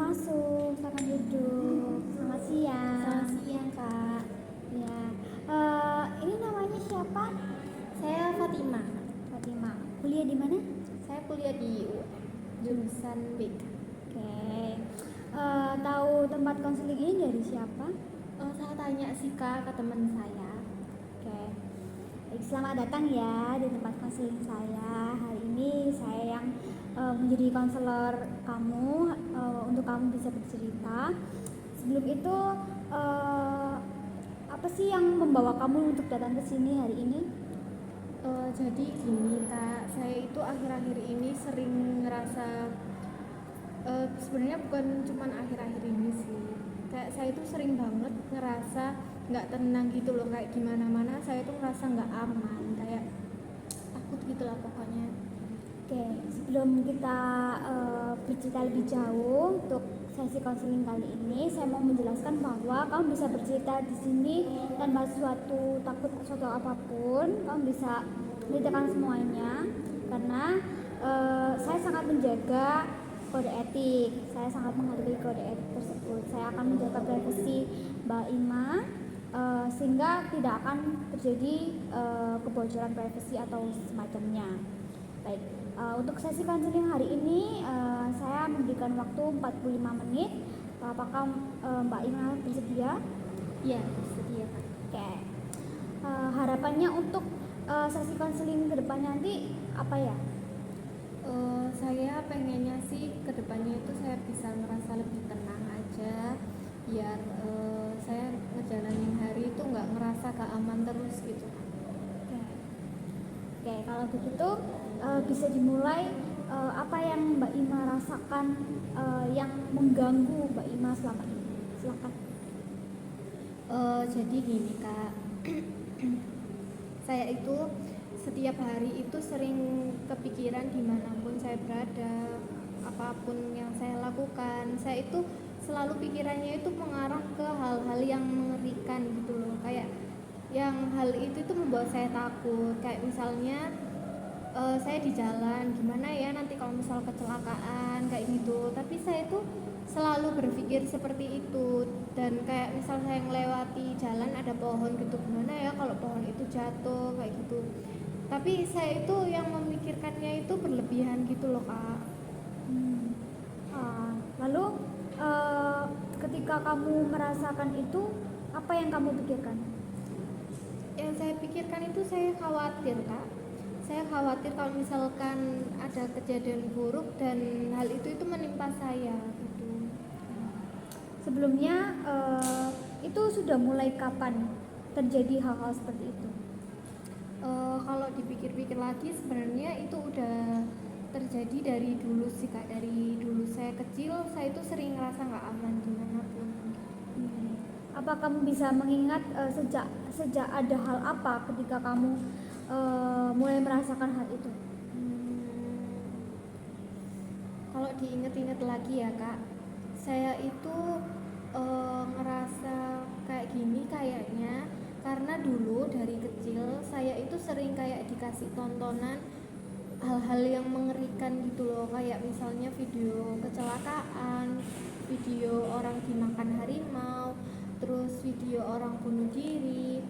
masuk, silakan duduk. Selamat siang. Selamat siang, Kak. Ya, ini namanya siapa? Saya Fatima. Fatima. Kuliah di mana? Saya kuliah di jurusan BK. Oke. Tahu tempat konseling ini dari siapa? Saya tanya sih, Kak, ke teman saya. Oke. Baik, selamat datang ya di tempat konseling saya. Hari ini saya yang menjadi konselor kamu, untuk kamu bisa bercerita. Sebelum itu, apa sih yang membawa kamu untuk datang ke sini hari ini? Jadi gini, Kak, saya itu akhir-akhir ini sering ngerasa, sebenarnya bukan cuman akhir-akhir ini sih. Kayak saya itu sering banget ngerasa nggak tenang gitu loh, kayak di mana-mana saya tuh ngerasa nggak aman, kayak takut gitu lah pokoknya. Oke, sebelum kita bercerita lebih jauh untuk sesi konseling kali ini, saya mau menjelaskan bahwa kamu bisa bercerita di sini tanpa suatu takut suatu apapun. Kamu bisa menceritakan semuanya karena saya sangat menjaga kode etik. Saya sangat menghargai kode etik tersebut. Saya akan menjaga privasi Mbak Ima, sehingga tidak akan terjadi kebocoran privasi atau semacamnya. Baik, untuk sesi konseling hari ini saya memberikan waktu 45 menit. Apakah Mbak Ima bersedia? Iya, bersedia, Kak. Oke. Harapannya untuk sesi konseling ke depan nanti apa ya? Saya pengennya sih kedepannya itu saya bisa merasa lebih tenang aja, biar saya ngejalanin hari itu nggak ngerasa gak aman terus gitu. Oke, kalau begitu bisa dimulai. Apa yang Mbak Ima rasakan yang mengganggu Mbak Ima selama ini? Silakan. Jadi gini, Kak, saya itu setiap hari itu sering kepikiran dimanapun saya berada, apapun yang saya lakukan, saya itu selalu pikirannya itu mengarah ke hal-hal yang mengerikan gitu loh, kayak yang hal itu tuh membuat saya takut, kayak misalnya saya di jalan gimana ya nanti kalau misal kecelakaan kayak gitu, tapi saya itu selalu berpikir seperti itu. Dan kayak misal saya melewati jalan ada pohon gitu, gimana ya kalau pohon itu jatuh kayak gitu, tapi saya itu yang memikirkannya itu berlebihan gitu loh, Kak. Lalu ketika kamu merasakan itu, apa yang kamu pikirkan? Yang saya pikirkan itu saya khawatir, Kak. Saya khawatir kalau misalkan ada kejadian buruk dan hal itu menimpa saya gitu. Sebelumnya itu sudah mulai kapan terjadi hal-hal seperti itu? Kalau dipikir-pikir lagi sebenarnya itu udah terjadi dari dulu sih, Kak. Dari dulu saya kecil saya itu sering ngerasa nggak aman dimanapun. Apa kamu bisa mengingat sejak ada hal apa ketika kamu mulai merasakan hal itu? Kalau diinget-inget lagi ya, Kak, saya itu ngerasa kayak gini kayaknya karena dulu dari kecil saya itu sering kayak dikasih tontonan hal-hal yang mengerikan gitu loh, kayak misalnya video kecelakaan, video orang dimakan harimau, terus video orang bunuh diri,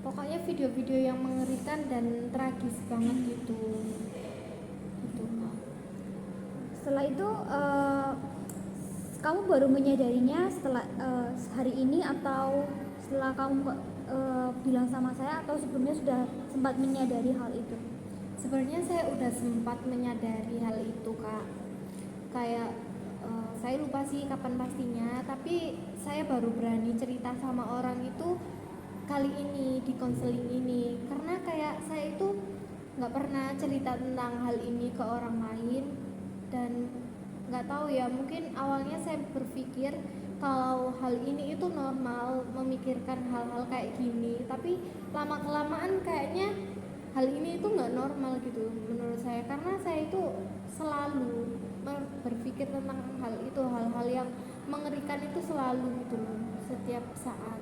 pokoknya video-video yang mengerikan dan tragis banget gitu. Setelah itu kamu baru menyadarinya setelah hari ini, atau setelah kamu bilang sama saya, atau sebelumnya sudah sempat menyadari hal itu? Sebenarnya saya udah sempat menyadari hal itu, Kak. Kayak saya lupa sih kapan pastinya, tapi saya baru berani cerita sama orang itu kali ini di konseling ini, karena kayak saya itu nggak pernah cerita tentang hal ini ke orang lain. Dan nggak tahu ya, mungkin awalnya saya berpikir kalau hal ini itu normal memikirkan hal-hal kayak gini, tapi lama kelamaan kayaknya hal ini itu nggak normal gitu menurut saya, karena saya itu selalu berpikir tentang hal itu, hal-hal yang mengerikan itu selalu gitu loh, setiap saat.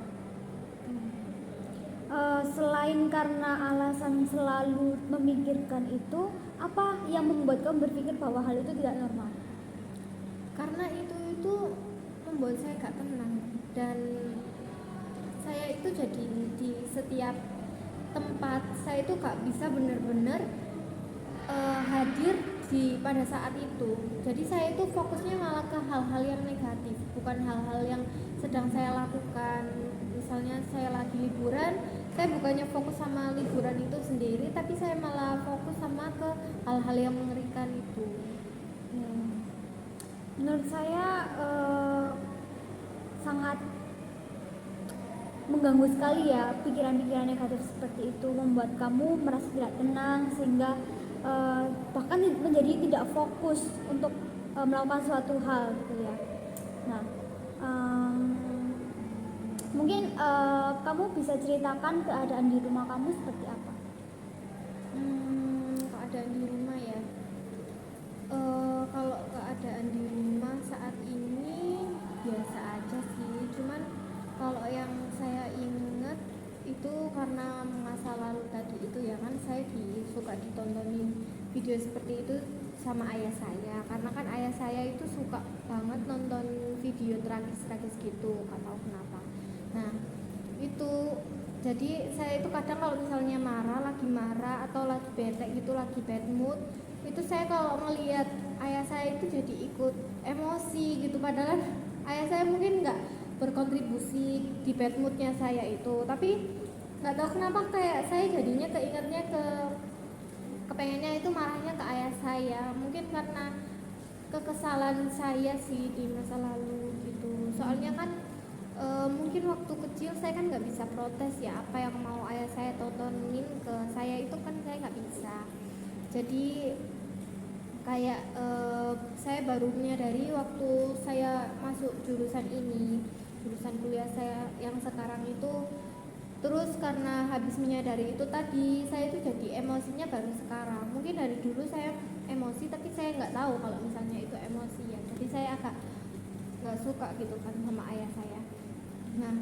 Selain karena alasan selalu memikirkan itu, apa yang membuat kamu berpikir bahwa hal itu tidak normal? Karena itu itu membuat saya gak tenang, dan saya itu jadi di setiap tempat saya itu gak bisa benar-benar hadir pada saat itu. Jadi saya itu fokusnya malah ke hal-hal yang negatif, bukan hal-hal yang sedang saya lakukan. Misalnya saya lagi liburan, saya bukannya fokus sama liburan itu sendiri, tapi saya malah fokus sama ke hal-hal yang mengerikan itu. Menurut saya sangat mengganggu sekali ya, pikiran-pikiran negatif seperti itu membuat kamu merasa tidak tenang, sehingga bahkan menjadi tidak fokus untuk melakukan suatu hal gitu ya. Nah, mungkin kamu bisa ceritakan keadaan di rumah kamu seperti apa? Keadaan di rumah ya, kalau keadaan di rumah saat ini biasa aja sih, cuman kalau yang saya ingat itu karena masa lalu tadi itu ya kan, saya suka ditontonin video seperti itu sama ayah saya, karena kan ayah saya itu suka banget nonton video tragis-tragis gitu, gak tahu kenapa. Nah itu jadi saya itu kadang kalau misalnya lagi marah atau lagi bete gitu, lagi bad mood, itu saya kalau ngelihat ayah saya itu jadi ikut emosi gitu, padahal ayah saya mungkin nggak berkontribusi di bad moodnya saya itu, tapi nggak tahu kenapa kayak saya jadinya keingetnya kepengennya itu marahnya ke ayah saya, mungkin karena kekesalan saya sih di masa lalu gitu. Soalnya kan mungkin waktu kecil saya kan nggak bisa protes ya, apa yang mau ayah saya tontonin ke saya itu kan saya nggak bisa. Jadi kayak saya baru menyadari waktu saya masuk jurusan ini, jurusan kuliah saya yang sekarang itu. Terus karena habis menyadari itu tadi, saya itu jadi emosinya baru sekarang. Mungkin dari dulu saya emosi, tapi saya nggak tahu kalau misalnya itu emosi ya. Jadi saya agak nggak suka gitu kan sama ayah saya. Nah,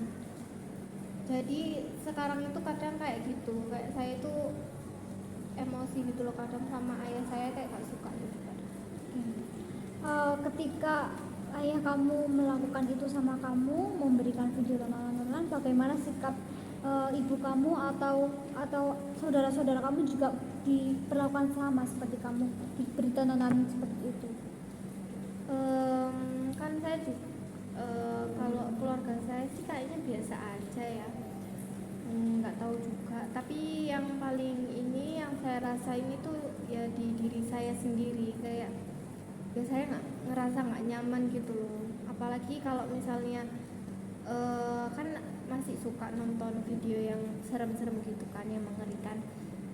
jadi sekarang itu kadang kayak gitu, kayak saya itu emosi gitu loh kadang sama ayah saya, kayak nggak suka gitu kan. Ketika ayah kamu melakukan itu sama kamu, memberikan video tontonan, bagaimana sikap ibu kamu atau saudara-saudara kamu juga diperlakukan sama seperti kamu, diberi tontonan seperti itu? Kan saya juga kalau keluarga saya sih kayaknya biasa aja ya, nggak tahu juga. Tapi yang paling ini yang saya rasain itu ya di diri saya sendiri, kayak ya saya ngerasa nggak nyaman gitu loh. Apalagi kalau misalnya kan masih suka nonton video yang serem-serem gitu kan, yang mengerikan.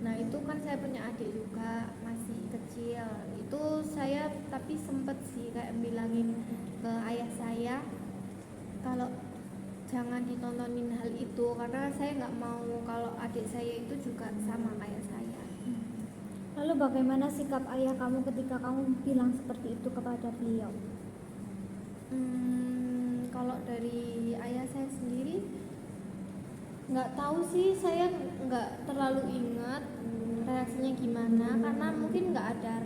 Nah itu kan saya punya adik juga masih kecil, itu saya tapi sempet sih kayak bilangin ke ayah saya kalau jangan ditontonin hal itu, karena saya nggak mau kalau adik saya itu juga sama kayak saya. Lalu bagaimana sikap ayah kamu ketika kamu bilang seperti itu kepada beliau? Kalau dari ayah saya sendiri nggak tahu sih, saya nggak terlalu ingat reaksinya gimana, karena mungkin nggak ada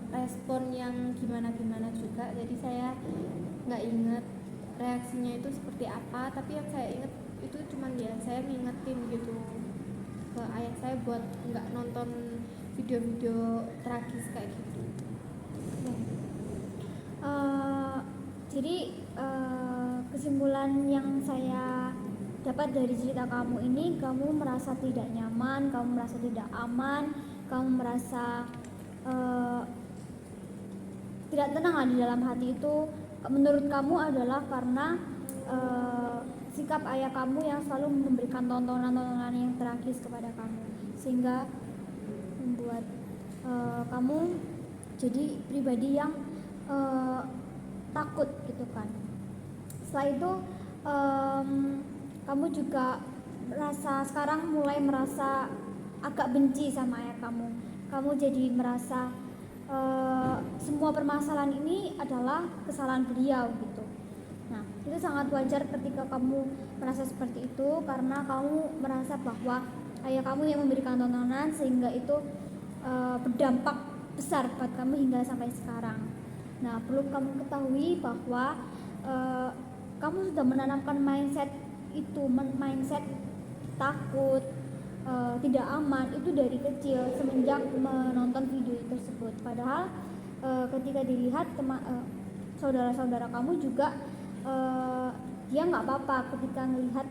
respon yang gimana-gimana juga, jadi saya nggak ingat reaksinya itu seperti apa. Tapi yang saya ingat itu cuman ya saya ngingetin gitu ke ayah saya buat nggak nonton video-video tragis kayak gitu. Jadi kesimpulan yang saya dapat dari cerita kamu ini, kamu merasa tidak nyaman, kamu merasa tidak aman, kamu merasa tidak tenang di dalam hati itu. Menurut kamu adalah karena sikap ayah kamu yang selalu memberikan tontonan-tontonan yang tragis kepada kamu, sehingga membuat kamu jadi pribadi yang takut gitu kan. Setelah itu kamu juga mulai merasa agak benci sama ayah kamu. Kamu jadi merasa semua permasalahan ini adalah kesalahan beliau gitu. Nah, itu sangat wajar ketika kamu merasa seperti itu, karena kamu merasa bahwa ayah kamu yang memberikan tontonan, sehingga itu berdampak besar buat kamu hingga sampai sekarang. Nah, perlu kamu ketahui bahwa eh, kamu sudah menanamkan mindset itu, mindset takut, tidak aman itu dari kecil semenjak menonton video tersebut. Padahal ketika dilihat saudara-saudara kamu juga dia nggak apa-apa ketika melihat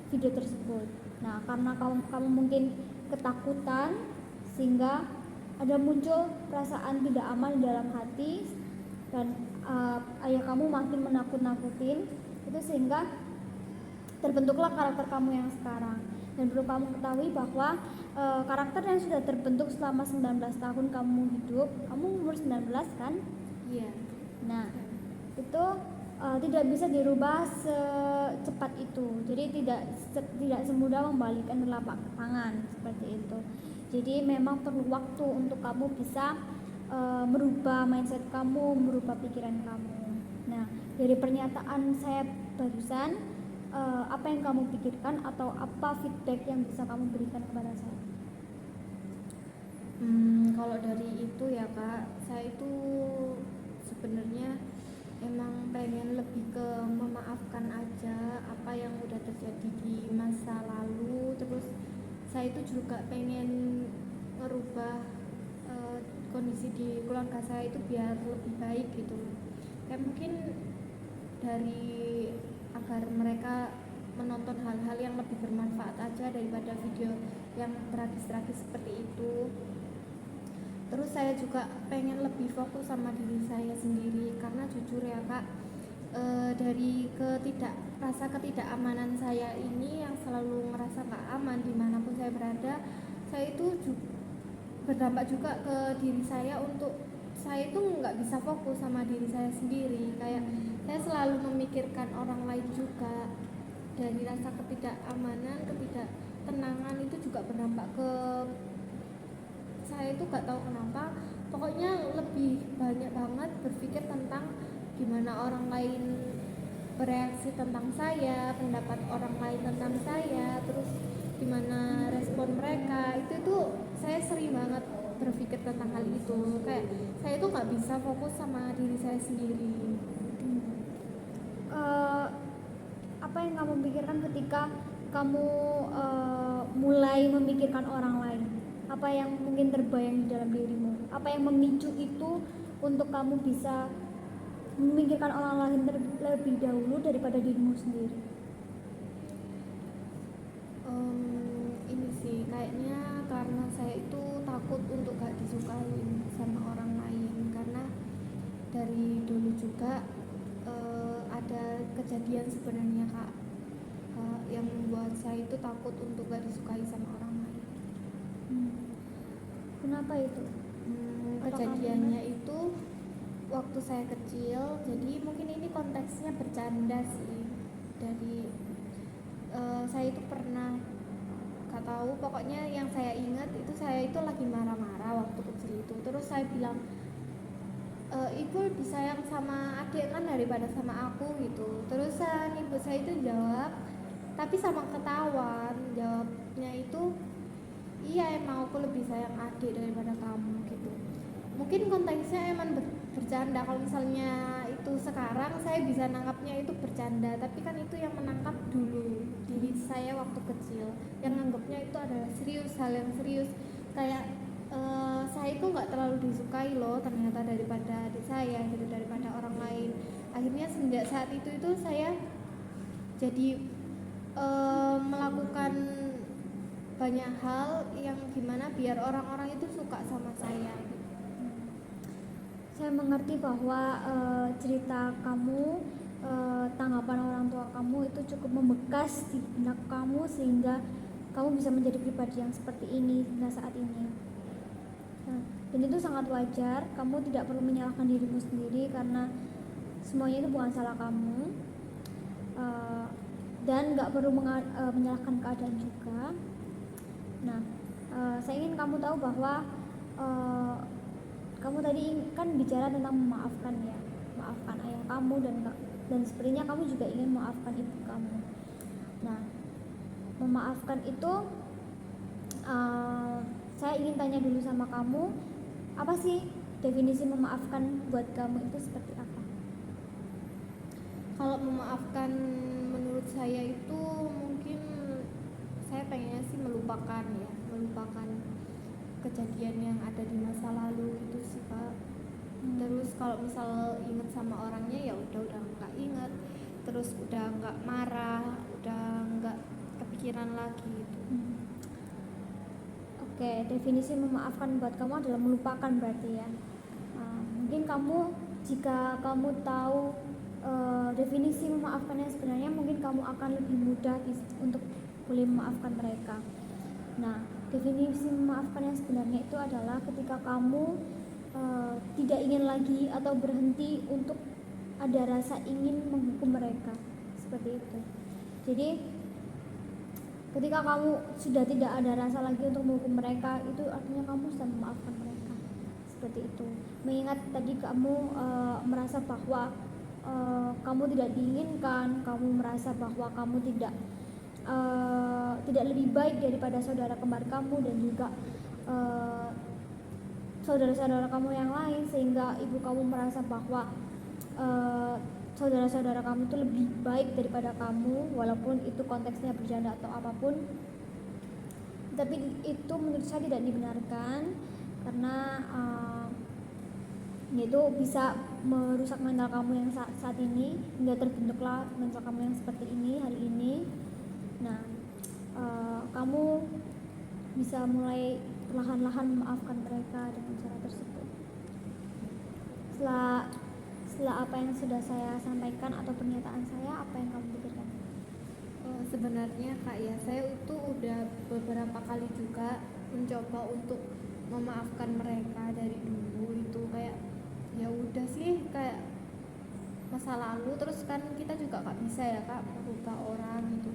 video tersebut. Nah, karena kamu mungkin ketakutan sehingga ada muncul perasaan tidak aman di dalam hati dan ayah kamu makin menakut-nakutin itu sehingga terbentuklah karakter kamu yang sekarang. Dan perlu kamu ketahui bahwa karakter yang sudah terbentuk selama 19 tahun kamu hidup, kamu umur 19 kan? Iya. Nah, itu tidak bisa dirubah secepat itu. Jadi tidak semudah membalikkan telapak tangan seperti itu. Jadi memang perlu waktu untuk kamu bisa merubah mindset kamu, merubah pikiran kamu. Nah, dari pernyataan saya barusan, apa yang kamu pikirkan atau apa feedback yang bisa kamu berikan kepada saya? Kalau dari itu ya Kak, saya itu sebenarnya emang pengen lebih ke memaafkan aja apa yang udah terjadi di masa lalu. Terus saya itu juga pengen ngerubah kondisi di keluarga saya itu biar lebih baik gitu. Kayak mungkin dari agar mereka menonton hal-hal yang lebih bermanfaat aja daripada video yang tragis-tragis seperti itu. Terus saya juga pengen lebih fokus sama diri saya sendiri karena jujur ya Kak, dari rasa ketidakamanan saya ini yang selalu merasa gak aman dimanapun saya berada, saya itu berdampak juga ke diri saya untuk saya itu nggak bisa fokus sama diri saya sendiri. Kayak saya selalu memikirkan orang lain juga. Dari rasa ketidakamanan, ketidaktenangan itu juga berdampak ke saya itu gak tahu kenapa, pokoknya lebih banyak banget berpikir tentang gimana orang lain bereaksi tentang saya, pendapat orang lain tentang saya, terus gimana respon mereka. Itu saya sering banget berpikir tentang hal itu. Kayak saya itu nggak bisa fokus sama diri saya sendiri. Apa yang kamu pikirkan ketika kamu mulai memikirkan orang lain? Apa yang mungkin terbayang di dalam dirimu? Apa yang memicu itu untuk kamu bisa memikirkan orang lain terlebih dahulu daripada dirimu sendiri? Ini sih kayaknya karena saya itu takut untuk gak disukai sama orang lain. Karena dari dulu juga ada kejadian sebenarnya Kak, yang membuat saya itu takut untuk gak disukai sama orang lain. Kenapa itu? Kejadiannya itu waktu saya kecil, jadi mungkin ini konteksnya bercanda sih. Dari saya itu pernah, gak tahu, pokoknya yang saya ingat itu saya itu lagi marah-marah waktu kecil itu. Terus saya bilang, ibu lebih sayang sama adik kan daripada sama aku gitu. Terus ibu saya itu jawab, tapi sama ketahuan, jawabnya itu, iya emang aku lebih sayang adik daripada kamu gitu. Mungkin konteksnya emang bercanda. Kalau misalnya itu sekarang saya bisa nangkapnya itu bercanda, tapi kan itu yang menangkap dulu diri saya waktu kecil, yang nganggapnya itu adalah serius, hal yang serius. Kayak saya itu nggak terlalu disukai loh ternyata daripada adik saya gitu, daripada orang lain. Akhirnya semenjak saat itu saya jadi melakukan banyak hal yang gimana biar orang-orang itu suka sama saya. Saya mengerti bahwa cerita kamu, tanggapan orang tua kamu itu cukup membekas di benak kamu sehingga kamu bisa menjadi pribadi yang seperti ini hingga saat ini. Nah, dan itu sangat wajar. Kamu tidak perlu menyalahkan dirimu sendiri karena semuanya itu bukan salah kamu, dan nggak perlu menyalahkan keadaan juga. Nah, saya ingin kamu tahu bahwa kamu tadi kan bicara tentang memaafkan ya, maafkan ayah kamu dan sepertinya kamu juga ingin memaafkan ibu kamu. Nah, memaafkan itu saya ingin tanya dulu sama kamu, apa sih definisi memaafkan buat kamu itu seperti apa? Kalau memaafkan menurut saya itu mungkin saya pengennya sih melupakan kejadian yang ada di masa lalu itu sih Kak. Terus kalau misal inget sama orangnya ya udah nggak inget, terus udah nggak marah, udah nggak kepikiran lagi gitu. Oke, definisi memaafkan buat kamu adalah melupakan berarti ya. Mungkin jika kamu tahu definisi memaafkan yang sebenarnya, mungkin kamu akan lebih mudah untuk boleh memaafkan mereka. Nah, definisi memaafkan yang sebenarnya itu adalah ketika kamu tidak ingin lagi atau berhenti untuk ada rasa ingin menghukum mereka, seperti itu. Jadi ketika kamu sudah tidak ada rasa lagi untuk menghukum mereka, itu artinya kamu sudah memaafkan mereka, seperti itu. Mengingat tadi kamu merasa bahwa kamu tidak diinginkan, kamu merasa bahwa kamu tidak lebih baik daripada saudara kembar kamu dan juga saudara-saudara kamu yang lain, sehingga ibu kamu merasa bahwa saudara-saudara kamu itu lebih baik daripada kamu, walaupun itu konteksnya bercanda atau apapun. Tapi itu menurut saya tidak dibenarkan, karena itu bisa merusak mental kamu yang saat ini, hingga terbentuklah mental kamu yang seperti ini hari ini. Nah, kamu bisa mulai perlahan-lahan memaafkan mereka dengan cara tersebut. Setelah apa yang sudah saya sampaikan atau pernyataan saya, apa yang kamu pikirkan? Sebenarnya Kak ya, saya itu udah beberapa kali juga mencoba untuk memaafkan mereka dari dulu. Itu kayak ya udah sih, kayak masa lalu, terus kan kita juga gak bisa ya Kak merubah orang gitu.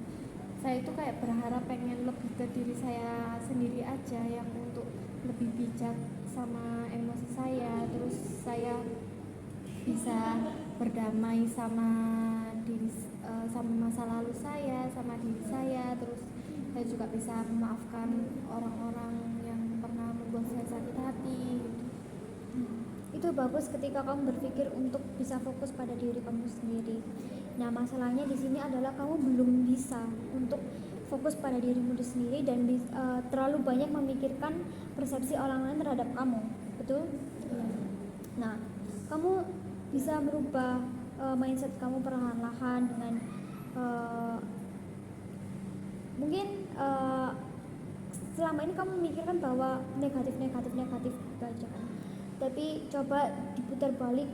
Saya itu kayak berharap pengen lebih ke diri saya sendiri aja, yang untuk lebih bijak sama emosi saya, terus saya bisa berdamai sama masa lalu saya, sama diri saya. Terus saya juga bisa memaafkan orang-orang yang pernah membuat saya sakit hati gitu. Itu bagus ketika kamu berpikir untuk bisa fokus pada diri kamu sendiri. Nah, masalahnya di sini adalah kamu belum bisa untuk fokus pada dirimu sendiri dan terlalu banyak memikirkan persepsi orang lain terhadap kamu, betul? Nah, kamu bisa merubah mindset kamu perlahan-lahan dengan mungkin selama ini kamu memikirkan bahwa negatif saja kan. Tapi coba diputar balik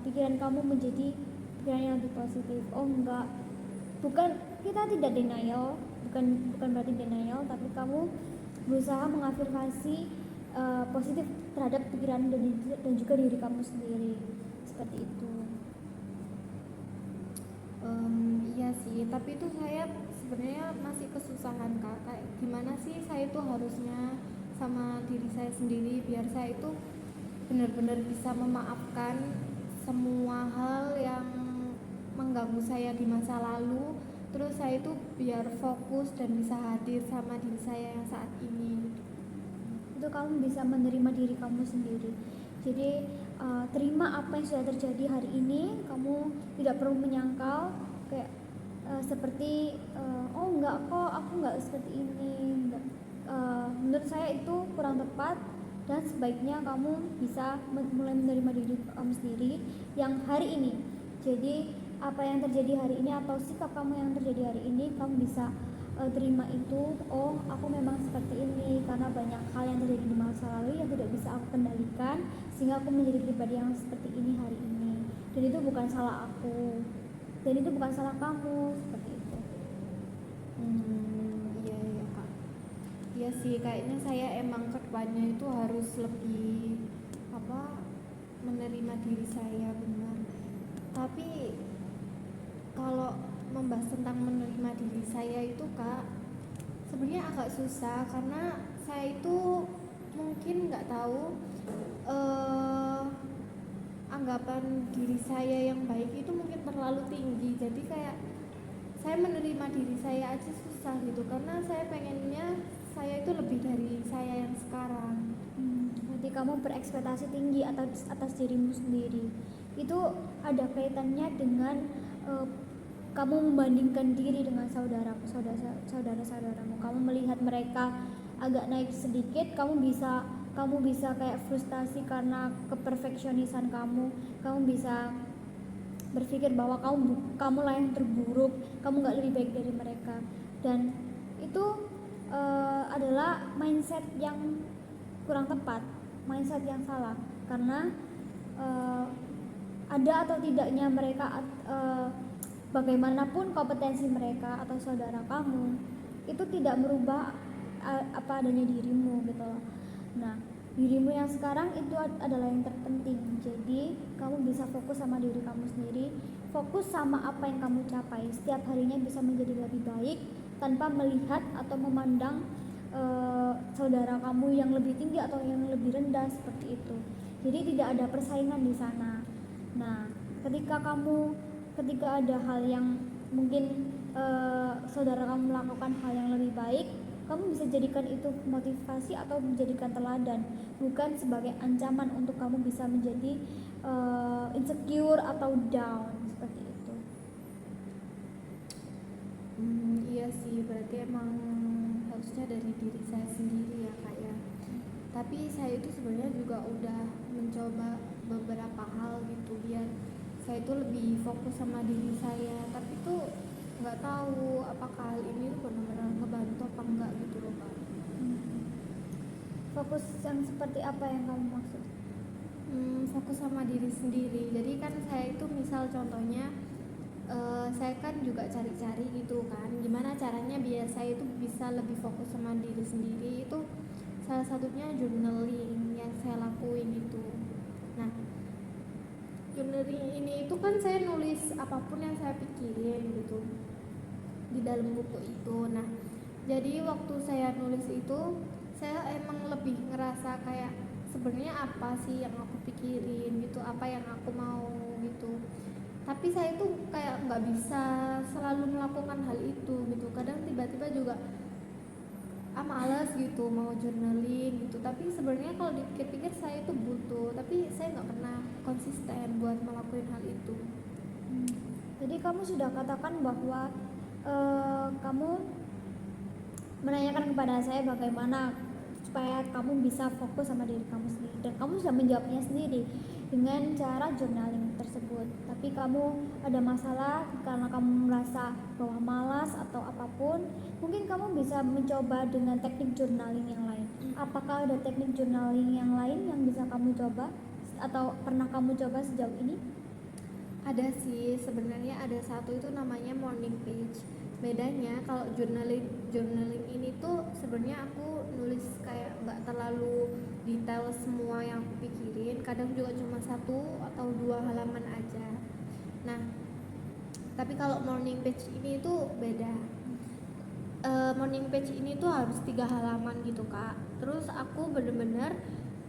pikiran kamu menjadi pikiran yang lebih positif. Oh enggak, kita tidak denial, bukan berarti denial, tapi kamu berusaha mengafirmasi positif terhadap pikiran dan juga diri kamu sendiri, seperti itu. Iya sih, tapi itu saya sebenarnya masih kesusahan Kak. Kayak gimana sih saya itu harusnya sama diri saya sendiri biar saya itu benar-benar bisa memaafkan semua hal yang mengganggu saya di masa lalu. Terus saya itu biar fokus dan bisa hadir sama diri saya yang saat ini. Itu kamu bisa menerima diri kamu sendiri. Jadi terima apa yang sudah terjadi hari ini. Kamu tidak perlu menyangkal kayak seperti oh enggak kok, aku enggak seperti ini. Menurut saya itu kurang tepat, dan sebaiknya kamu bisa mulai menerima diri kamu sendiri yang hari ini. Jadi apa yang terjadi hari ini atau sikap kamu yang terjadi hari ini, kamu bisa terima itu. Oh, aku memang seperti ini karena banyak hal yang terjadi di masa lalu yang tidak bisa aku kendalikan, sehingga aku menjadi pribadi yang seperti ini hari ini. Dan itu bukan salah aku, dan itu bukan salah kamu, seperti itu. Iya Kak. Iya sih, kayaknya saya emang kedepannya itu harus lebih menerima diri saya, benar. Tapi kalau membahas tentang menerima diri saya itu Kak, sebenarnya agak susah karena saya itu mungkin nggak tahu anggapan diri saya yang baik itu mungkin terlalu tinggi. Jadi kayak saya menerima diri saya aja susah gitu, karena saya pengennya saya itu lebih dari saya yang sekarang. Nanti kamu berekspektasi tinggi atas dirimu sendiri. Itu ada kaitannya dengan eh, kamu membandingkan diri dengan saudaramu, kamu melihat mereka agak naik sedikit, kamu bisa kayak frustasi karena keperfeksionisan kamu bisa berpikir bahwa kamu lah yang terburuk, kamu nggak lebih baik dari mereka. Dan itu adalah mindset yang kurang tepat, mindset yang salah, karena ada atau tidaknya mereka bagaimanapun kompetensi mereka atau saudara kamu itu tidak merubah apa adanya dirimu gitu loh. Nah, dirimu yang sekarang itu adalah yang terpenting. Jadi kamu bisa fokus sama diri kamu sendiri, fokus sama apa yang kamu capai. Setiap harinya bisa menjadi lebih baik tanpa melihat atau memandang saudara kamu yang lebih tinggi atau yang lebih rendah seperti itu. Jadi tidak ada persaingan di sana. Nah, ketika ada hal yang mungkin saudara kamu melakukan hal yang lebih baik, kamu bisa jadikan itu motivasi atau menjadikan teladan, bukan sebagai ancaman untuk kamu bisa menjadi insecure atau down seperti itu. Iya sih, berarti emang harusnya dari diri saya sendiri ya Kak ya. Tapi saya itu sebenarnya juga udah mencoba beberapa hal gitu biar saya itu lebih fokus sama diri saya, tapi tuh nggak tahu apakah hal ini tuh benar-benar ngebantu apa enggak gitu loh Kak. Fokus yang seperti apa yang kamu maksud? Fokus sama diri sendiri. Jadi kan saya itu misal contohnya saya kan juga cari-cari gitu kan, gimana caranya biar saya itu bisa lebih fokus sama diri sendiri. Itu salah satunya journaling yang saya lakuin itu. Nah, journaling ini itu kan saya nulis apapun yang saya pikirin gitu di dalam buku itu. Nah, jadi waktu saya nulis itu saya emang lebih ngerasa kayak sebenarnya apa sih yang aku pikirin gitu, apa yang aku mau gitu. Tapi saya tuh kayak nggak bisa selalu melakukan hal itu gitu. Kadang tiba-tiba juga malas gitu mau journaling gitu. Tapi sebenarnya kalau dipikir-pikir saya itu butuh, tapi saya nggak pernah konsisten buat melakukan hal itu. Jadi kamu sudah katakan bahwa kamu menanyakan kepada saya bagaimana supaya kamu bisa fokus sama diri kamu sendiri, dan kamu sudah menjawabnya sendiri dengan cara journaling tersebut. Tapi kamu ada masalah karena kamu merasa bahwa malas atau apapun, mungkin kamu bisa mencoba dengan teknik journaling yang lain. Apakah ada teknik journaling yang lain yang bisa kamu coba atau pernah kamu coba sejauh ini? Ada sih, sebenarnya ada satu itu namanya morning page. Bedanya kalau journaling ini tuh sebenarnya aku nulis kayak nggak terlalu detail semua yang aku pikirin, kadang juga cuma 1 atau 2 halaman aja. Nah, tapi kalau morning page ini tuh beda. Morning page ini tuh harus 3 halaman gitu Kak. Terus aku bener-bener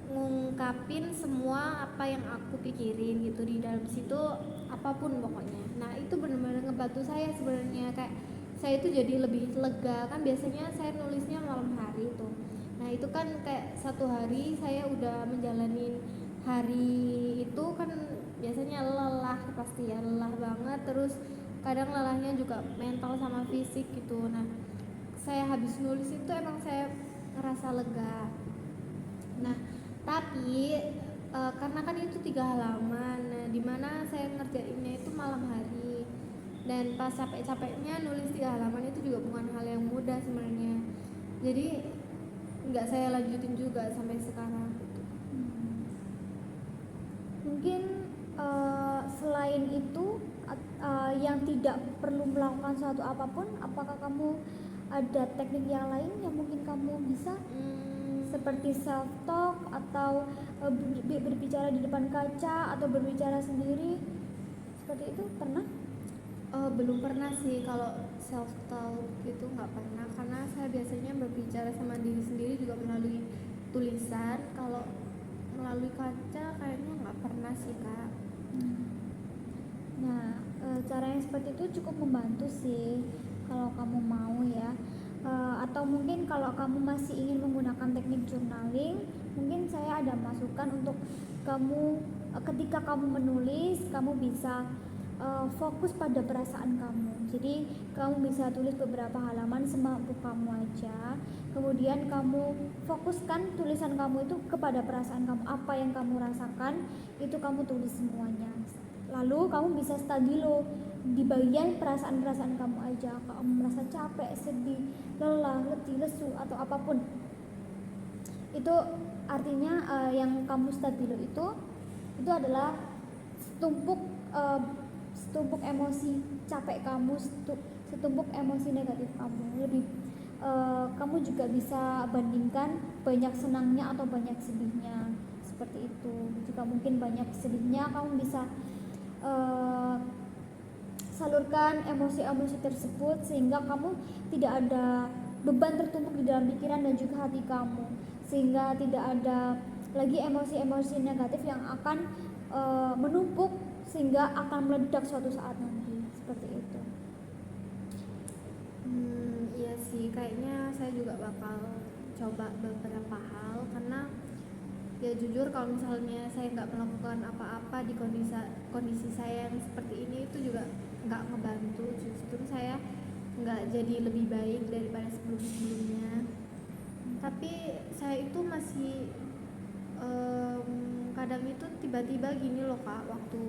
ngungkapin semua apa yang aku pikirin gitu di dalam situ, apapun pokoknya. Nah, itu bener-bener ngebantu saya sebenarnya, kayak saya itu jadi lebih lega. Kan biasanya saya nulisnya malam hari tuh. Nah, itu kan kayak 1 hari saya udah menjalani hari itu kan biasanya lelah, pasti ya lelah banget. Terus kadang lelahnya juga mental sama fisik gitu. Nah, saya habis nulis itu emang saya ngerasa lega. Nah, tapi karena kan itu 3 halaman, nah dimana saya ngerjainnya itu malam hari, dan pas capek-capeknya nulis 3 halaman itu juga bukan hal yang mudah sebenarnya. Jadi nggak saya lanjutin juga sampai sekarang gitu. Mungkin selain itu yang tidak perlu melakukan suatu apapun, apakah kamu ada teknik yang lain yang mungkin kamu bisa seperti self talk atau berbicara di depan kaca atau berbicara sendiri seperti itu, pernah? Belum pernah sih kalau self talk gitu, nggak pernah, karena saya biasanya berbicara sama diri sendiri juga melalui tulisan. Kalau melalui kaca kayaknya nggak pernah sih Kak. Nah, cara yang seperti itu cukup membantu sih kalau kamu mau ya. Atau mungkin kalau kamu masih ingin menggunakan teknik journaling, mungkin saya ada masukan untuk kamu ketika kamu menulis, kamu bisa fokus pada perasaan kamu. Jadi kamu bisa tulis beberapa halaman semampu kamu aja. Kemudian kamu fokuskan tulisan kamu itu kepada perasaan kamu, apa yang kamu rasakan itu kamu tulis semuanya. Lalu kamu bisa stabilo di bagian perasaan-perasaan kamu aja. Kamu merasa capek, sedih, lelah, letih, lesu atau apapun. Itu artinya yang kamu stabilo itu adalah setumpuk emosi capek kamu, setumpuk emosi negatif kamu. Lebih kamu juga bisa bandingkan banyak senangnya atau banyak sedihnya, seperti itu. Jika mungkin banyak sedihnya, kamu bisa salurkan emosi-emosi tersebut sehingga kamu tidak ada beban tertumpuk di dalam pikiran dan juga hati kamu, sehingga tidak ada lagi emosi-emosi negatif yang akan menumpuk sehingga akan meledak suatu saat nanti, seperti itu. Iya sih, kayaknya saya juga bakal coba beberapa hal, karena ya jujur kalau misalnya saya nggak melakukan apa-apa di kondisi saya yang seperti ini, itu juga nggak ngebantu, justru saya nggak jadi lebih baik daripada sebelum-sebelumnya. Tapi saya itu masih kadang itu tiba-tiba gini loh Kak, waktu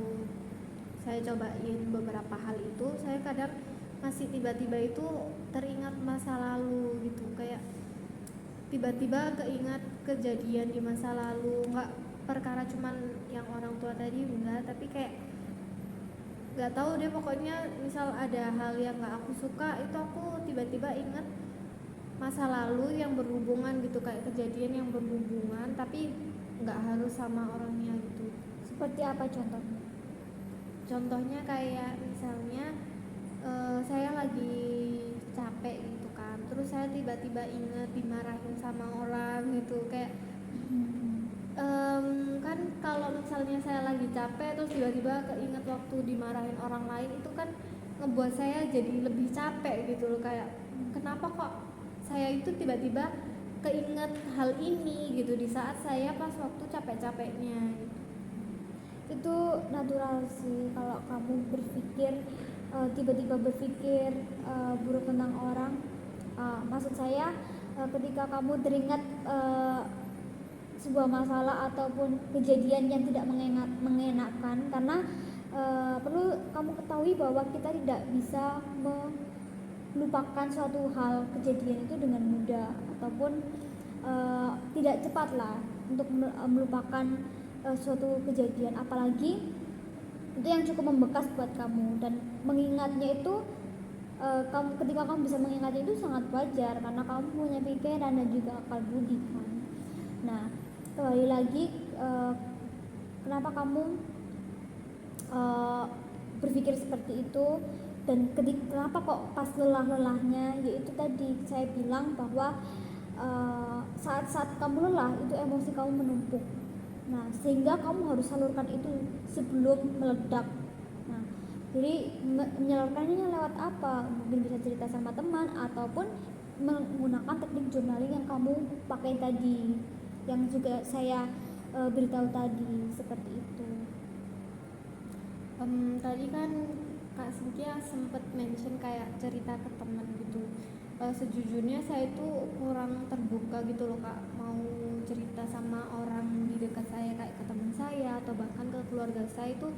saya cobain beberapa hal itu, saya kadang masih tiba-tiba itu teringat masa lalu gitu, kayak tiba-tiba keingat kejadian di masa lalu, nggak perkara cuman yang orang tua tadi enggak, tapi kayak nggak tahu deh, pokoknya misal ada hal yang nggak aku suka, itu aku tiba-tiba ingat masa lalu yang berhubungan gitu, kayak kejadian yang berhubungan tapi nggak harus sama orangnya gitu. Seperti apa contohnya? Contohnya kayak misalnya saya lagi capek gitu kan, terus saya tiba-tiba inget dimarahin sama orang gitu, kayak kan kalau misalnya saya lagi capek terus tiba-tiba keinget waktu dimarahin orang lain, itu kan ngebuat saya jadi lebih capek gitu loh, kayak kenapa kok saya itu tiba-tiba keinget hal ini gitu di saat saya pas waktu capek-capeknya gitu. Itu natural sih kalau kamu berpikir tiba-tiba berpikir buruk tentang orang. Maksud saya ketika kamu teringat sebuah masalah ataupun kejadian yang tidak mengenakan, karena perlu kamu ketahui bahwa kita tidak bisa melupakan suatu hal kejadian itu dengan mudah, ataupun tidak cepat lah untuk melupakan suatu kejadian, apalagi itu yang cukup membekas buat kamu, dan mengingatnya itu ketika kamu bisa mengingatnya itu sangat wajar karena kamu punya pikiran dan juga akal budi kan. Nah, kembali lagi kenapa kamu berpikir seperti itu, dan kenapa kok pas lelah-lelahnya, yaitu tadi saya bilang bahwa saat-saat kamu lelah itu emosi kamu menumpuk. Nah, sehingga kamu harus salurkan itu sebelum meledak. Nah, jadi menyalurkannya lewat apa? Mungkin bisa cerita sama teman ataupun menggunakan teknik journaling yang kamu pakai tadi, yang juga saya beritahu tadi, seperti itu. Tadi kan Kak Cynthia sempat mention kayak cerita ke teman gitu. Sejujurnya saya itu kurang terbuka gitu loh Kak, mau cerita sama orang di dekat saya, kayak ke teman saya atau bahkan ke keluarga saya, itu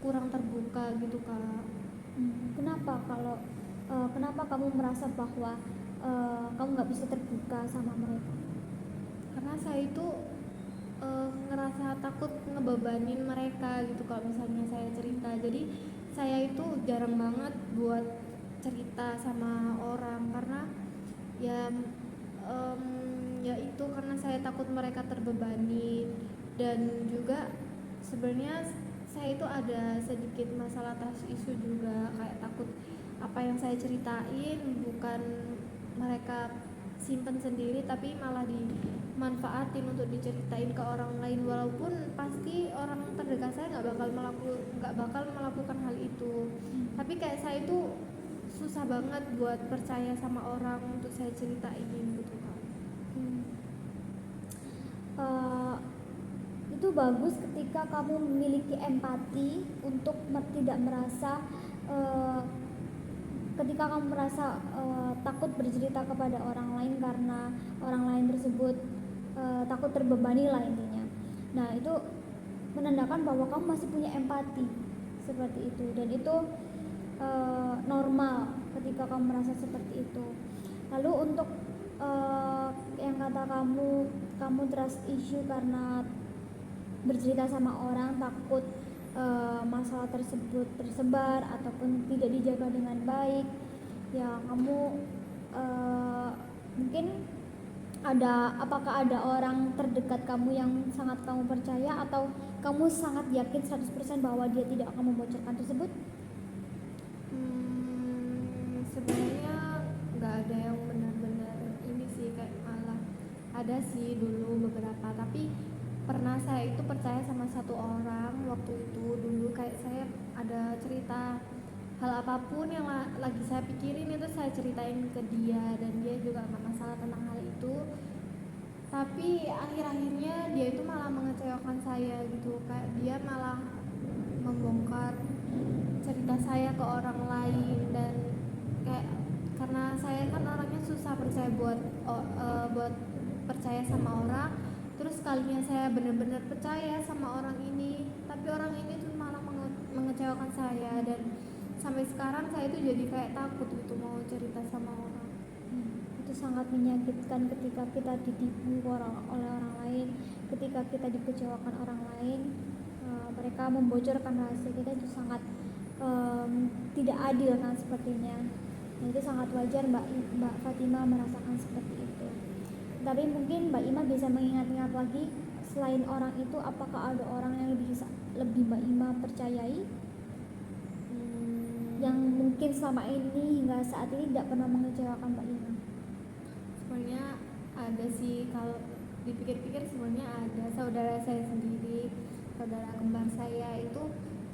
kurang terbuka gitu Kak. Kenapa kamu merasa bahwa kamu nggak bisa terbuka sama mereka? Karena saya itu ngerasa takut ngebebanin mereka gitu kalau misalnya saya cerita. Jadi saya itu jarang banget buat cerita sama orang, karena ya itu karena saya takut mereka terbebani, dan juga sebenarnya saya itu ada sedikit masalah trust issue juga, kayak takut apa yang saya ceritain bukan mereka simpen sendiri tapi malah dimanfaatin untuk diceritain ke orang lain, walaupun pasti orang terdekat saya nggak bakal melakukan hal itu. Tapi kayak saya itu susah banget buat percaya sama orang untuk saya ceritain gitu Kak. Itu itu bagus ketika kamu memiliki empati untuk tidak merasa ketika kamu merasa takut bercerita kepada orang lain karena orang lain tersebut takut terbebani lah intinya. Nah itu menandakan bahwa kamu masih punya empati seperti itu, dan itu normal ketika kamu merasa seperti itu. Lalu untuk yang kata kamu trust issue karena bercerita sama orang takut masalah tersebut tersebar ataupun tidak dijaga dengan baik, ya kamu mungkin apakah ada orang terdekat kamu yang sangat kamu percaya atau kamu sangat yakin 100% bahwa dia tidak akan membocorkan tersebut? Sebenarnya nggak ada yang benar-benar ini sih, kayak malah ada sih dulu beberapa, tapi pernah saya itu percaya sama satu orang waktu itu. Dulu kayak saya ada cerita hal apapun yang lagi saya pikirin itu saya ceritain ke dia, dan dia juga nggak masalah tentang hal itu. Tapi akhir-akhirnya dia itu malah mengecewakan saya gitu, kayak dia malah membongkar cerita saya ke orang lain. Dan kayak karena saya kan orangnya susah percaya buat percaya sama orang, terus kalinya saya benar-benar percaya sama orang ini, tapi orang ini tuh malah mengecewakan saya, dan sampai sekarang saya itu jadi kayak takut gitu mau cerita sama orang. Itu sangat menyakitkan ketika kita ditipu oleh orang lain, ketika kita dikecewakan orang lain, mereka membocorkan rahasia kita, itu sangat tidak adil kan sepertinya. Nah, itu sangat wajar Mbak Fatima merasakan seperti itu. Tapi mungkin Mbak Ima bisa mengingat-ingat lagi, selain orang itu apakah ada orang yang lebih Mbak Ima percayai yang mungkin selama ini hingga saat ini tidak pernah mengecewakan Mbak Ima? Sebenarnya ada sih, kalau dipikir-pikir sebenarnya ada. Saudara saya sendiri, saudara kembar saya itu,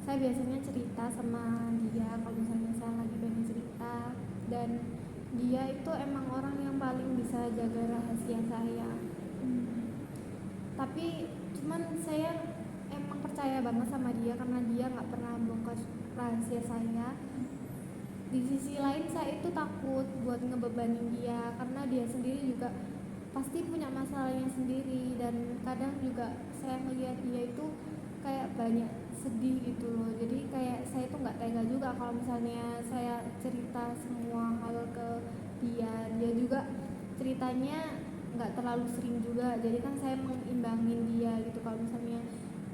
saya biasanya cerita sama dia kalau misalnya saya lagi pengen cerita, dan dia itu emang orang yang paling bisa jaga rahasia saya. Tapi cuman saya emang percaya banget sama dia karena dia nggak pernah bongkar rahasia saya. Di sisi lain saya itu takut buat ngebebanin dia karena dia sendiri juga pasti punya masalahnya sendiri, dan kadang juga saya melihat dia itu kayak banyak sedih gitu loh. Jadi kayak saya itu nggak tega juga kalau misalnya saya cerita semua hal ke dia. Dia juga ceritanya nggak terlalu sering juga, jadi kan saya mengimbangin dia gitu. Kalau misalnya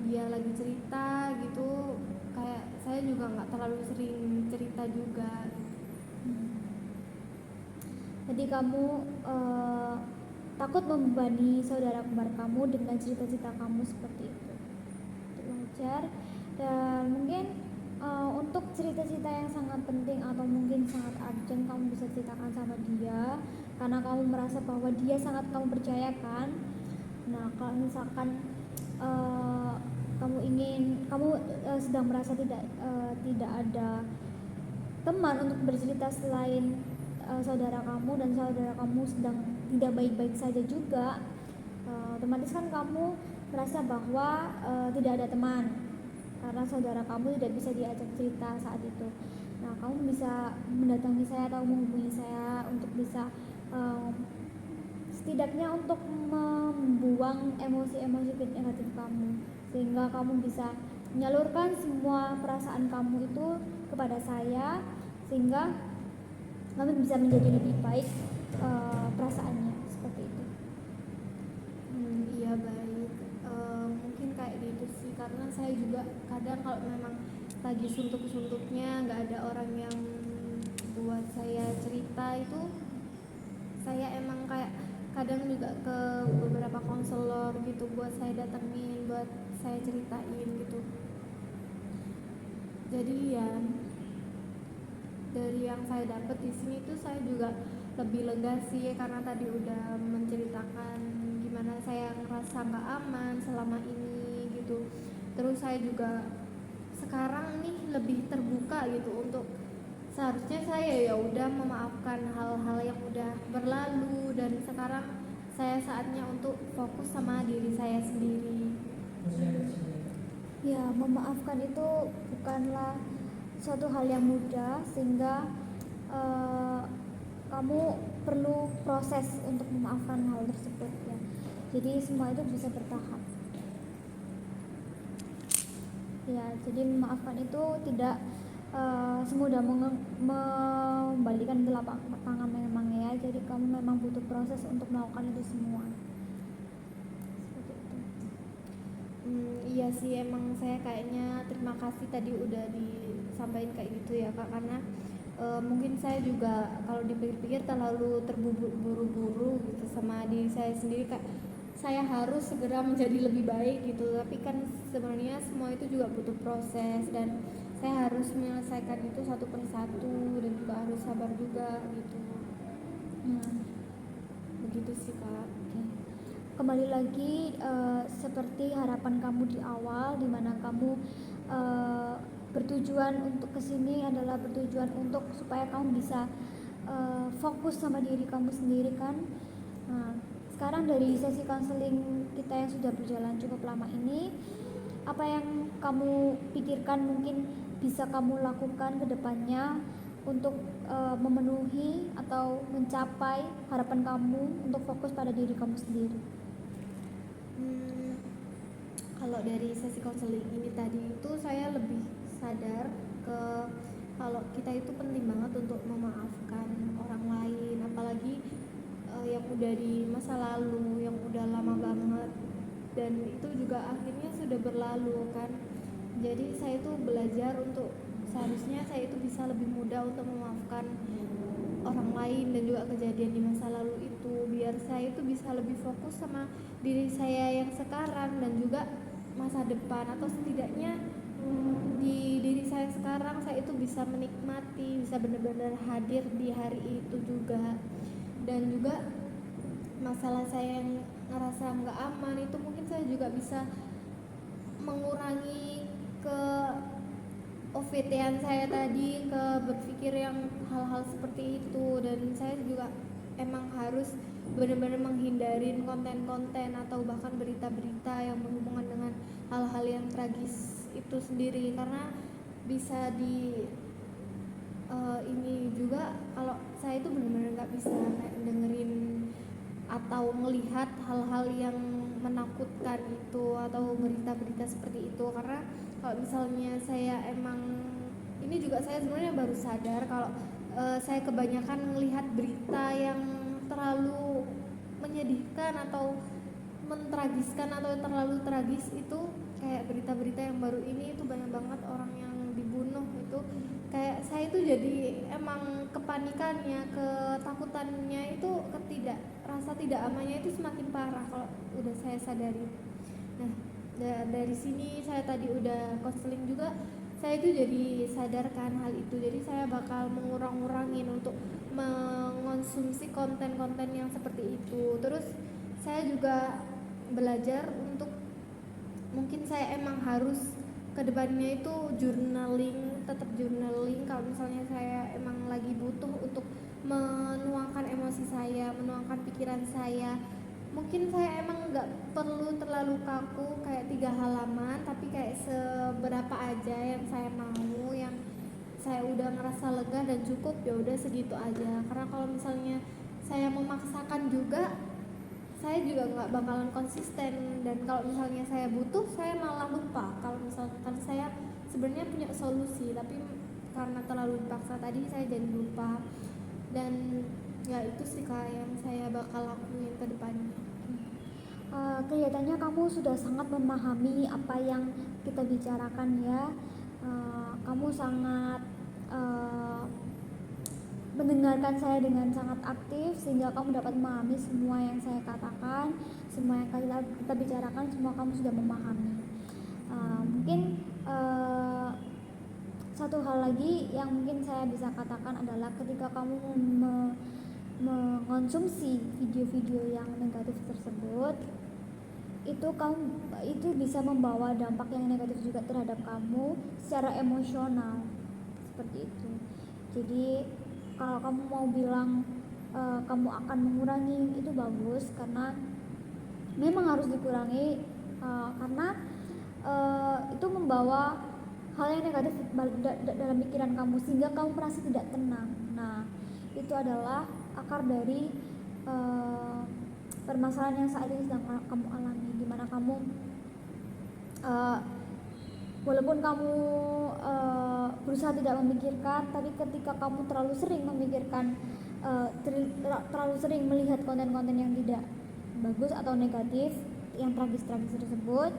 dia lagi cerita gitu, kayak saya juga nggak terlalu sering cerita juga. Jadi kamu takut membebani saudara kembar kamu dengan cerita-cerita kamu seperti itu. Itu wajar. Dan mungkin untuk cerita-cerita yang sangat penting atau mungkin sangat urgent, kamu bisa ceritakan sama dia karena kamu merasa bahwa dia sangat kamu percayakan. Nah, kalau misalkan kamu sedang merasa tidak ada teman untuk bercerita selain saudara kamu, dan saudara kamu sedang tidak baik-baik saja juga, otomatis kan kamu merasa bahwa tidak ada teman karena saudara kamu tidak bisa diajak cerita saat itu. Nah, kamu bisa mendatangi saya atau menghubungi saya untuk bisa setidaknya untuk membuang emosi-emosi negatif kamu, sehingga kamu bisa menyalurkan semua perasaan kamu itu kepada saya, sehingga kamu bisa menjadi lebih baik perasaannya seperti itu. Iya baik. Mungkin kayak gitu sih, karena saya juga kadang kalau memang lagi suntuk-suntuknya nggak ada orang yang buat saya cerita, itu saya emang kayak kadang juga ke beberapa konselor gitu buat saya datengin, buat saya ceritain gitu. Jadi ya dari yang saya dapat di sini tuh saya juga lebih lega sih, karena tadi udah menceritakan gimana saya ngerasa nggak aman selama ini gitu. Terus saya juga sekarang nih lebih terbuka gitu untuk seharusnya saya ya udah memaafkan hal-hal yang udah berlalu, dan sekarang saya saatnya untuk fokus sama diri saya sendiri. memaafkan itu bukanlah suatu hal yang mudah, sehingga kamu perlu proses untuk memaafkan hal tersebut ya. Jadi semua itu bisa bertahap. Ya, jadi memaafkan itu tidak semudah membalikan telapak tangan memang ya. Jadi kamu memang butuh proses untuk melakukan itu semua. Seperti itu. Iya sih, emang saya kayaknya terima kasih tadi udah disampaikan kayak gitu ya Kak, karena mungkin saya juga kalau dipikir-pikir terlalu terburu-buru gitu sama diri saya sendiri, Kak. Saya harus segera menjadi lebih baik gitu, tapi kan sebenarnya semua itu juga butuh proses dan saya harus menyelesaikan itu satu persatu dan juga harus sabar juga gitu. Begitu sih Kak. Oke. Kembali lagi seperti harapan kamu di awal, dimana kamu bertujuan untuk kesini adalah bertujuan untuk supaya kamu bisa fokus sama diri kamu sendiri kan. Nah, sekarang dari sesi konseling kita yang sudah berjalan cukup lama ini, apa yang kamu pikirkan mungkin bisa kamu lakukan ke depannya untuk memenuhi atau mencapai harapan kamu untuk fokus pada diri kamu sendiri? Kalau dari sesi konseling ini tadi itu saya lebih sadar ke kalau kita itu penting banget untuk memaafkan orang lain, apalagi yang udah di masa lalu, yang udah lama banget dan itu juga akhirnya sudah berlalu kan. Jadi saya itu belajar untuk seharusnya saya itu bisa lebih mudah untuk memaafkan orang lain dan juga kejadian di masa lalu itu, biar saya itu bisa lebih fokus sama diri saya yang sekarang dan juga masa depan, atau setidaknya di diri saya sekarang saya itu bisa menikmati, bisa benar-benar hadir di hari itu juga. Dan juga masalah saya yang ngerasa nggak aman itu mungkin saya juga bisa mengurangi ke OVT-an saya tadi, ke berpikir yang hal-hal seperti itu. Dan saya juga emang harus benar-benar menghindarin konten-konten atau bahkan berita-berita yang berhubungan dengan hal-hal yang tragis itu sendiri, karena bisa di ini juga kalau saya itu benar-benar nggak bisa dengerin atau melihat hal-hal yang menakutkan itu atau berita-berita seperti itu, karena kalau misalnya saya emang ini juga saya sebenarnya baru sadar kalau saya kebanyakan melihat berita yang terlalu menyedihkan atau mentragiskan atau terlalu tragis, itu kayak berita-berita yang baru ini itu banyak banget orang yang dibunuh, itu kayak saya itu jadi emang kepanikannya, ketakutannya itu, rasa tidak amannya itu semakin parah kalau udah saya sadari. Nah, dari sini saya tadi udah konseling juga, saya itu jadi sadarkan hal itu, jadi saya bakal mengurangin untuk mengonsumsi konten-konten yang seperti itu. Terus saya juga belajar untuk mungkin saya emang harus kedepannya itu tetap journaling kalau misalnya saya emang lagi butuh untuk menuangkan emosi saya, menuangkan pikiran saya. Mungkin saya emang nggak perlu terlalu kaku kayak 3 halaman, tapi kayak seberapa aja yang saya mau, yang saya udah ngerasa lega dan cukup, ya udah segitu aja. Karena kalau misalnya saya memaksakan juga, saya juga nggak bakalan konsisten, dan kalau misalnya saya butuh, saya malah lupa kalau misalkan saya sebenarnya punya solusi, tapi karena terlalu dipaksa tadi saya jadi lupa. Dan ya itu sih Kak yang saya bakal lakuin ke depannya. Kelihatannya kamu sudah sangat memahami apa yang kita bicarakan ya. Kamu sangat mendengarkan saya dengan sangat aktif, sehingga kamu dapat memahami semua yang saya katakan, semua yang kita bicarakan, semua kamu sudah memahami. Mungkin satu hal lagi yang mungkin saya bisa katakan adalah ketika kamu mengonsumsi video-video yang negatif tersebut, itu bisa membawa dampak yang negatif juga terhadap kamu secara emosional, seperti itu. Jadi kalau kamu mau bilang kamu akan mengurangi, itu bagus, karena memang harus dikurangi, karena itu membawa hal yang negatif dalam pikiran kamu sehingga kamu merasa tidak tenang. Nah, itu adalah akar dari permasalahan yang saat ini sedang kamu alami, di mana kamu walaupun kamu berusaha tidak memikirkan, tapi ketika kamu terlalu sering memikirkan, terlalu sering melihat konten-konten yang tidak bagus atau negatif, yang tragis-tragis tersebut,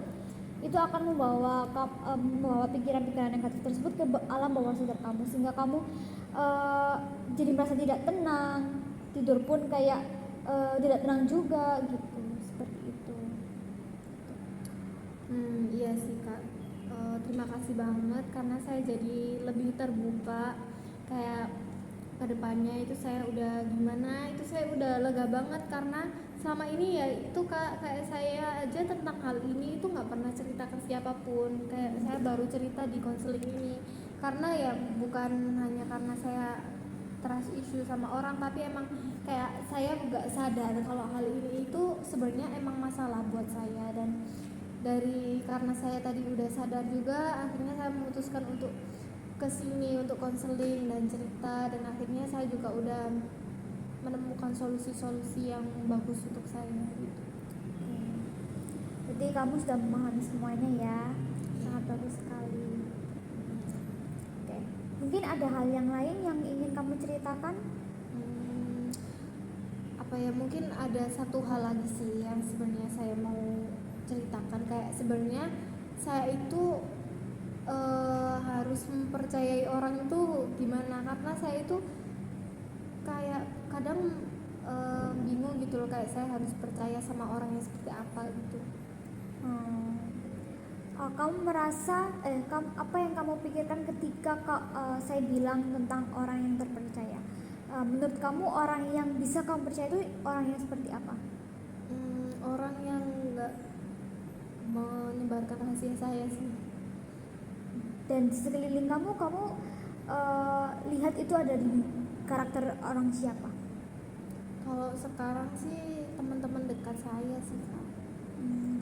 itu akan membawa pikiran-pikiran negatif tersebut ke alam bawah sadar kamu, sehingga kamu jadi merasa tidak tenang, tidur pun kayak tidak tenang juga gitu, seperti itu. Iya sih Kak, terima kasih banget karena saya jadi lebih terbuka, kayak kedepannya itu saya udah gimana, itu saya udah lega banget karena selama ini ya itu Kak, kayak saya aja tentang hal ini itu nggak pernah cerita ke siapapun, kayak saya baru cerita di konseling ini karena ya bukan hanya karena saya trust issue sama orang, tapi emang kayak saya nggak sadar kalau hal ini itu sebenarnya emang masalah buat saya. Dan karena saya tadi udah sadar juga, akhirnya saya memutuskan untuk kesini untuk konseling dan cerita, dan akhirnya saya juga udah menemukan solusi-solusi yang bagus untuk saya gitu. Jadi kamu sudah memahami semuanya ya, sangat bagus sekali. Oke, mungkin ada hal yang lain yang ingin kamu ceritakan? Apa ya, mungkin ada satu hal lagi sih yang sebenarnya saya mau ceritakan, kayak sebenarnya saya itu harus mempercayai orang itu gimana, karena saya itu kayak kadang bingung gitu loh, kayak saya harus percaya sama orang yang seperti apa gitu. Kamu merasa apa yang kamu pikirkan ketika saya bilang tentang orang yang terpercaya? Menurut kamu orang yang bisa kamu percaya itu orang yang seperti apa? Orang yang nggak menyebarkan rahasia saya sih. Dan di sekeliling kamu lihat itu ada di karakter orang siapa? Kalau sekarang sih teman-teman dekat saya sih Kak.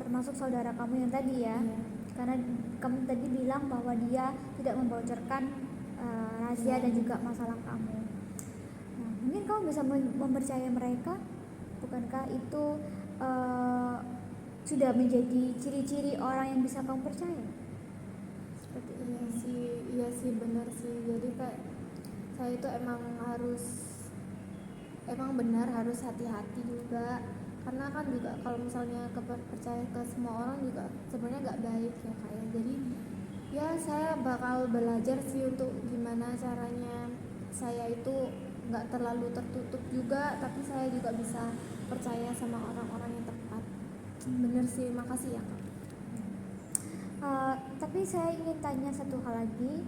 Termasuk saudara kamu yang tadi ya? Iya. Karena kamu tadi bilang bahwa dia tidak membocorkan rahasia dan juga masalah kamu. Nah, mungkin kamu bisa mempercayai mereka, bukankah itu sudah menjadi ciri-ciri orang yang bisa kamu percaya? Seperti Iya sih benar sih. Jadi kayak saya itu emang benar harus hati-hati juga, karena kan juga kalau misalnya percaya ke semua orang juga sebenarnya nggak baik ya Kak ya. Jadi ya saya bakal belajar sih untuk gimana caranya saya itu nggak terlalu tertutup juga, tapi saya juga bisa percaya sama orang-orang yang tepat. Bener sih, makasih ya Kak. Tapi saya ingin tanya satu hal lagi,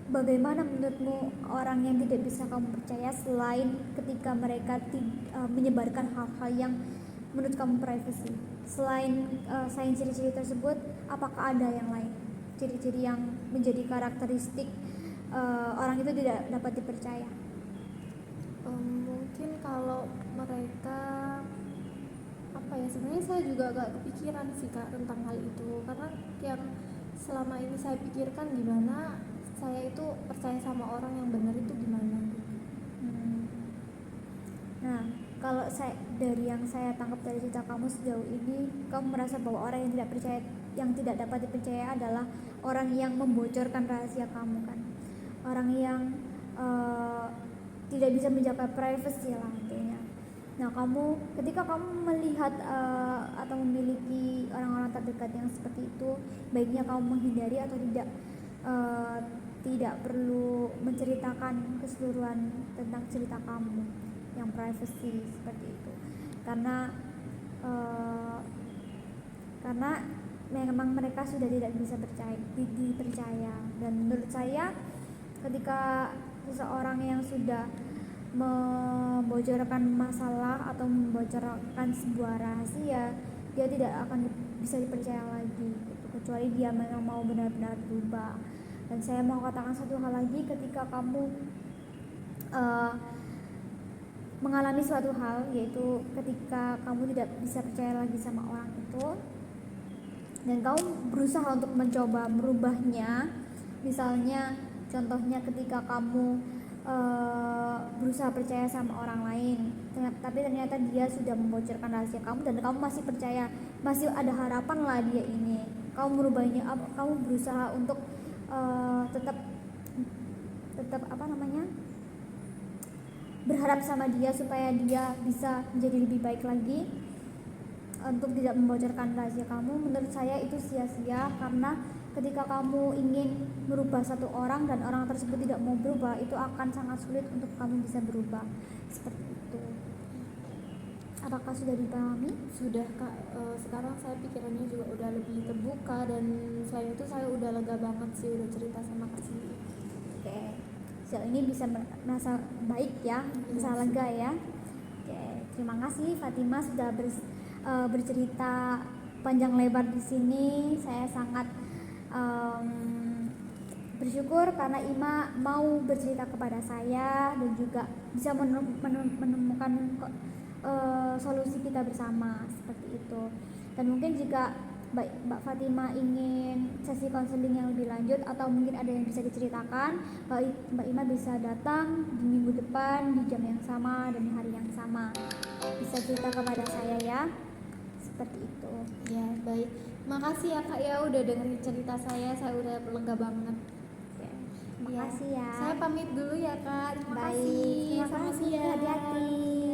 bagaimana menurutmu orang yang tidak bisa kamu percaya selain ketika mereka menyebarkan hal-hal yang menurut kamu privacy? Selain ciri-ciri tersebut, apakah ada yang lain? Ciri-ciri yang menjadi karakteristik orang itu tidak dapat dipercaya? Mungkin kalau mereka apa ya, sebenarnya saya juga agak kepikiran sih Kak tentang hal itu, karena yang selama ini saya pikirkan gimana saya itu percaya sama orang yang benar itu gimana. Nah, kalau dari yang saya tangkap dari cerita kamu sejauh ini, kamu merasa bahwa orang yang tidak dapat dipercaya adalah orang yang membocorkan rahasia kamu kan, orang yang tidak bisa menjaga privasi lah intinya. Nah, ketika kamu melihat atau memiliki orang-orang terdekat yang seperti itu, baiknya kamu menghindari atau tidak perlu menceritakan keseluruhan tentang cerita kamu yang privacy seperti itu, karena memang mereka sudah tidak bisa dipercaya. Dan menurut saya, ketika seseorang yang sudah membocorkan masalah atau membocorkan sebuah rahasia, dia tidak akan bisa dipercaya lagi gitu, kecuali dia memang mau benar-benar berubah. Dan saya mau katakan satu hal lagi, ketika kamu mengalami suatu hal, yaitu ketika kamu tidak bisa percaya lagi sama orang itu, dan kamu berusaha untuk mencoba merubahnya. Misalnya contohnya ketika kamu berusaha percaya sama orang lain, tapi ternyata dia sudah membocorkan rahasia kamu dan kamu masih percaya, masih ada harapan lah dia ini, kamu merubahnya, kamu berusaha untuk tetap berharap sama dia supaya dia bisa menjadi lebih baik lagi untuk tidak membocorkan rahasia kamu. Menurut saya itu sia-sia, karena ketika kamu ingin merubah satu orang dan orang tersebut tidak mau berubah, itu akan sangat sulit untuk kamu bisa berubah. Seperti itu. Apakah sudah dipahami? Sudah Kak, sekarang saya pikirannya juga udah lebih terbuka, dan selain itu saya udah lega banget sih udah cerita sama Kak Cindy. Oke, sejauh ini bisa merasa baik ya, bisa lega ya. Oke, terima kasih Fatima sudah bercerita panjang lebar di sini. Saya sangat bersyukur karena Ima mau bercerita kepada saya dan juga bisa menemukan solusi kita bersama, seperti itu. Dan mungkin jika Mbak Fatima ingin sesi konseling yang lebih lanjut atau mungkin ada yang bisa diceritakan, Mbak Ima bisa datang di minggu depan di jam yang sama dan di hari yang sama. Bisa cerita kepada saya ya. Seperti itu. Ya, baik. Makasih ya Kak ya udah dengerin cerita saya udah lega banget. Oke, terima kasih ya. Saya pamit dulu ya Kak. Terima Baik, kasih. terima Selamat kasih. siang. Hati-hati.